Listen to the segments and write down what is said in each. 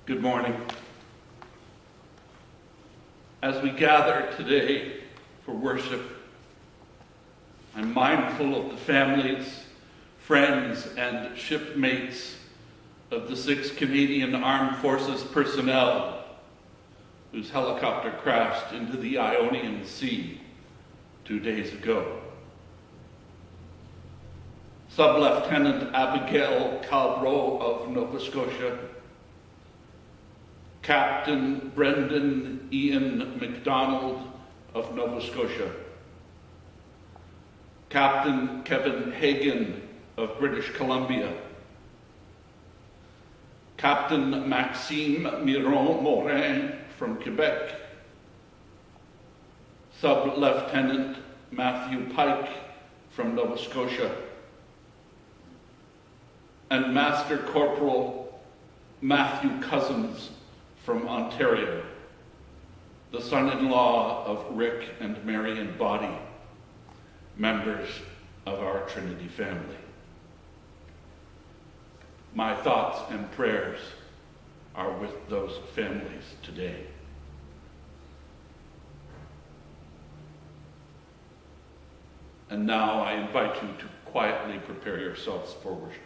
Good morning. As we gather today for worship, I'm mindful of the families, friends, and shipmates of the 6 Canadian Armed Forces personnel whose helicopter crashed into the Ionian Sea 2 days ago. Sub-Lieutenant Abigail Calbro of Nova Scotia, Captain Brendan Ian MacDonald of Nova Scotia, Captain Kevin Hagan of British Columbia, Captain Maxime Miron-Morin from Quebec, Sub-Lieutenant Matthew Pike from Nova Scotia, and Master Corporal Matthew Cousins from Ontario, the son-in-law of Rick and Marion Boddy, members of our Trinity family. My thoughts and prayers are with those families today. And now I invite you to quietly prepare yourselves for worship.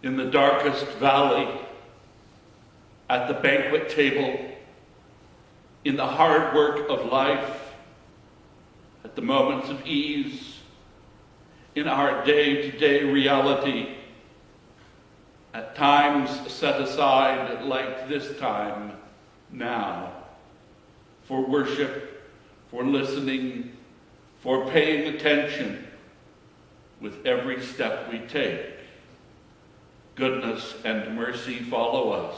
In the darkest valley, at the banquet table, in the hard work of life, at the moments of ease, in our day-to-day reality, at times set aside like this time now, for worship, for listening, for paying attention with every step we take. Goodness and mercy follow us.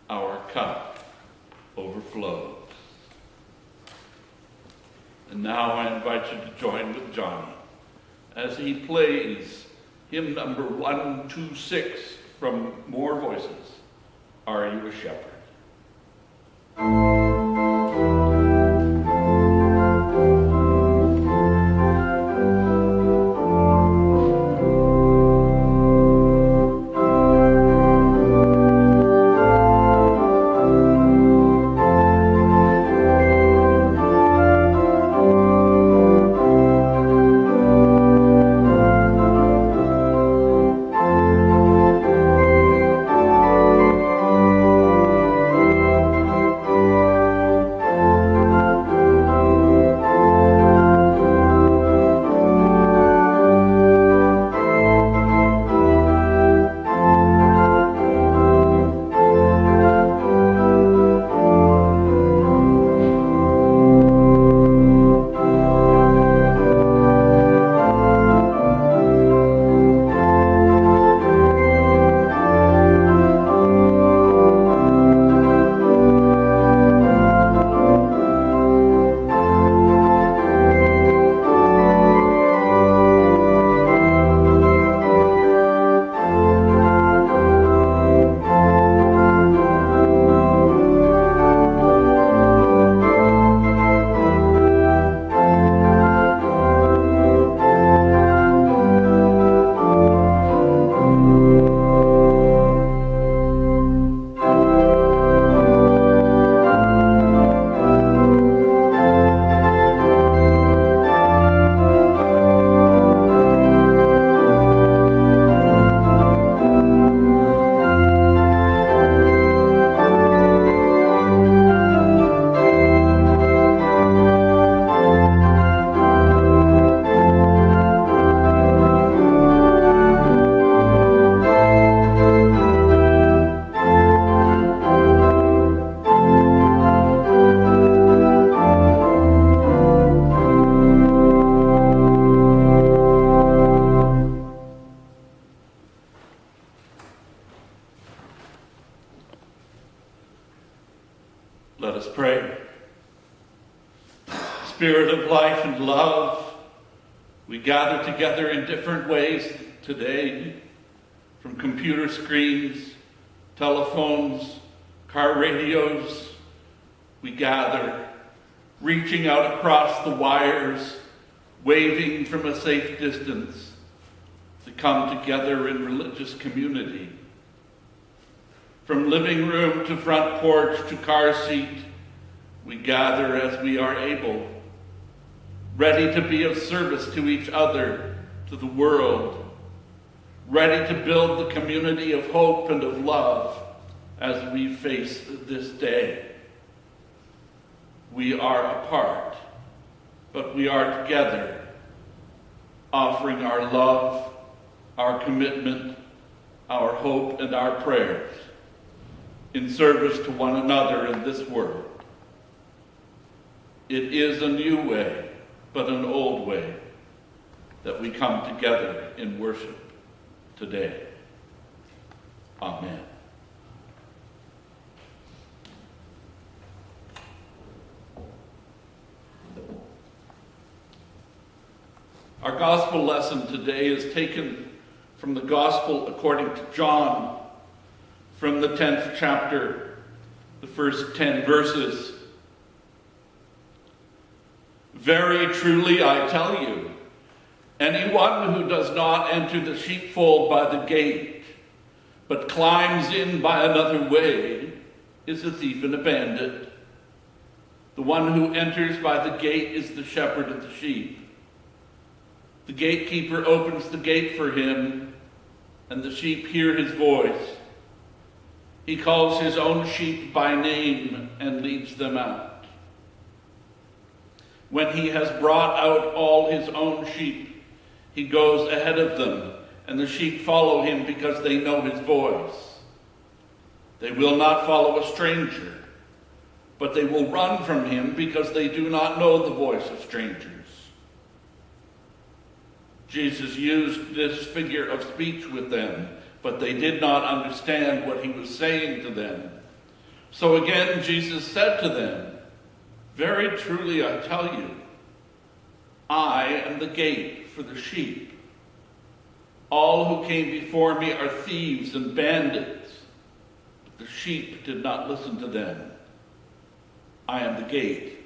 Our cup overflows. And now I invite you to join with Johnny as he plays hymn number 126 from More Voices, Are You a Shepherd? Let us pray. Spirit of life and love, we gather together in different ways today, from computer screens, telephones, car radios. We gather, reaching out across the wires, waving from a safe distance, to come together in religious community. From living room to front porch to car seat, we gather as we are able, ready to be of service to each other, to the world, ready to build the community of hope and of love as we face this day. We are apart, but we are together, offering our love, our commitment, our hope, and our prayers in service to one another in this world. It is a new way, but an old way, that we come together in worship today. Amen. Our gospel lesson today is taken from the Gospel according to John, from the 10th chapter, the first 10 verses. Very truly I tell you, anyone who does not enter the sheepfold by the gate, but climbs in by another way, is a thief and a bandit. The one who enters by the gate is the shepherd of the sheep. The gatekeeper opens the gate for him, and the sheep hear his voice. He calls his own sheep by name and leads them out. When he has brought out all his own sheep, he goes ahead of them, and the sheep follow him because they know his voice. They will not follow a stranger, but they will run from him because they do not know the voice of strangers. Jesus used this figure of speech with them, but they did not understand what he was saying to them. So again, Jesus said to them, very truly I tell you, I am the gate for the sheep. All who came before me are thieves and bandits, but the sheep did not listen to them. I am the gate.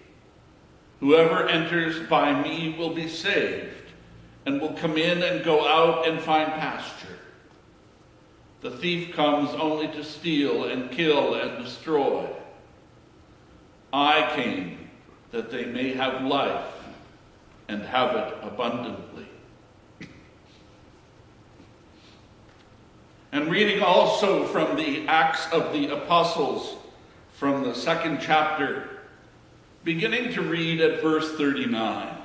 Whoever enters by me will be saved, and will come in and go out and find pasture. The thief comes only to steal and kill and destroy. I came that they may have life and have it abundantly. And reading also from the Acts of the Apostles, from the 2nd chapter, beginning to read at verse 39.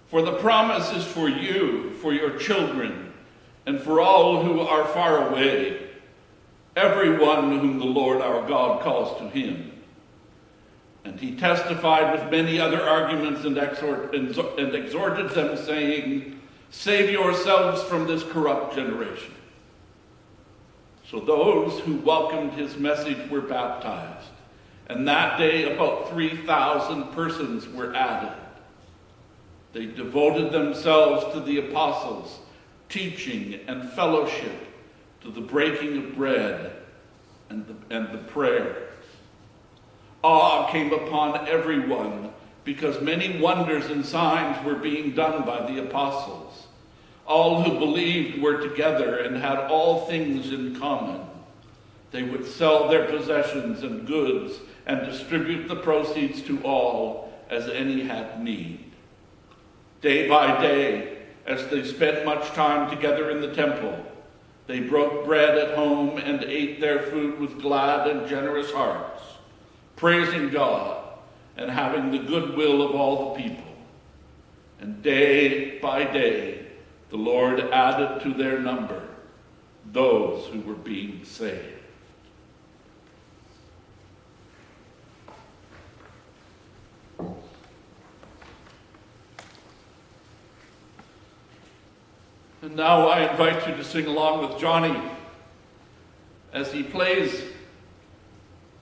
For the promise is for you, for your children, and for all who are far away, everyone whom the Lord our God calls to him. And he testified with many other arguments and exhorted them, saying, save yourselves from this corrupt generation. So those who welcomed his message were baptized, and that day about 3,000 persons were added. They devoted themselves to the apostles, teaching and fellowship, to the breaking of bread and the prayers. Awe came upon everyone because many wonders and signs were being done by the apostles. All who believed were together and had all things in common. They would sell their possessions and goods and distribute the proceeds to all as any had need. Day by day, as they spent much time together in the temple, they broke bread at home and ate their food with glad and generous hearts, praising God and having the goodwill of all the people. And day by day, the Lord added to their number those who were being saved. And now I invite you to sing along with Johnny as he plays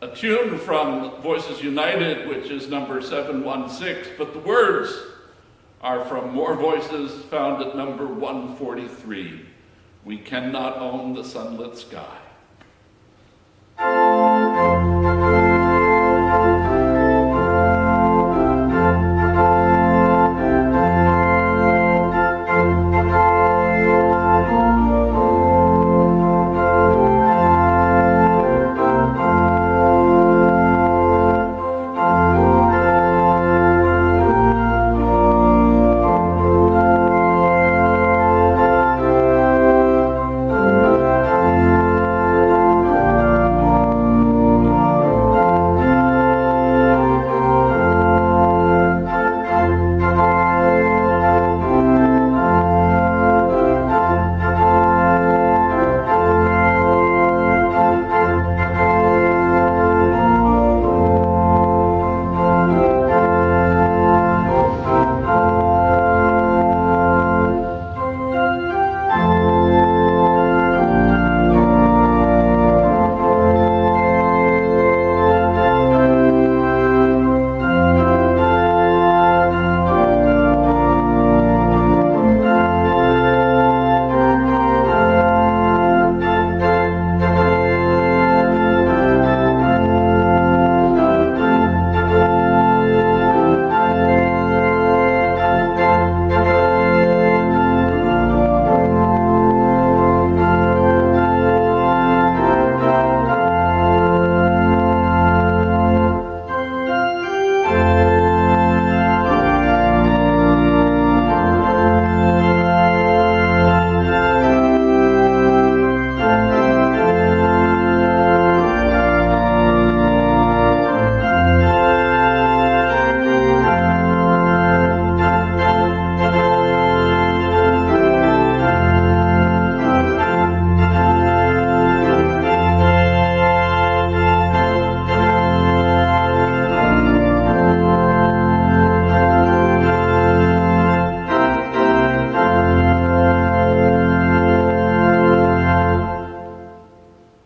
a tune from Voices United, which is number 716, but the words are from More Voices, found at number 143. We cannot own the sunlit sky.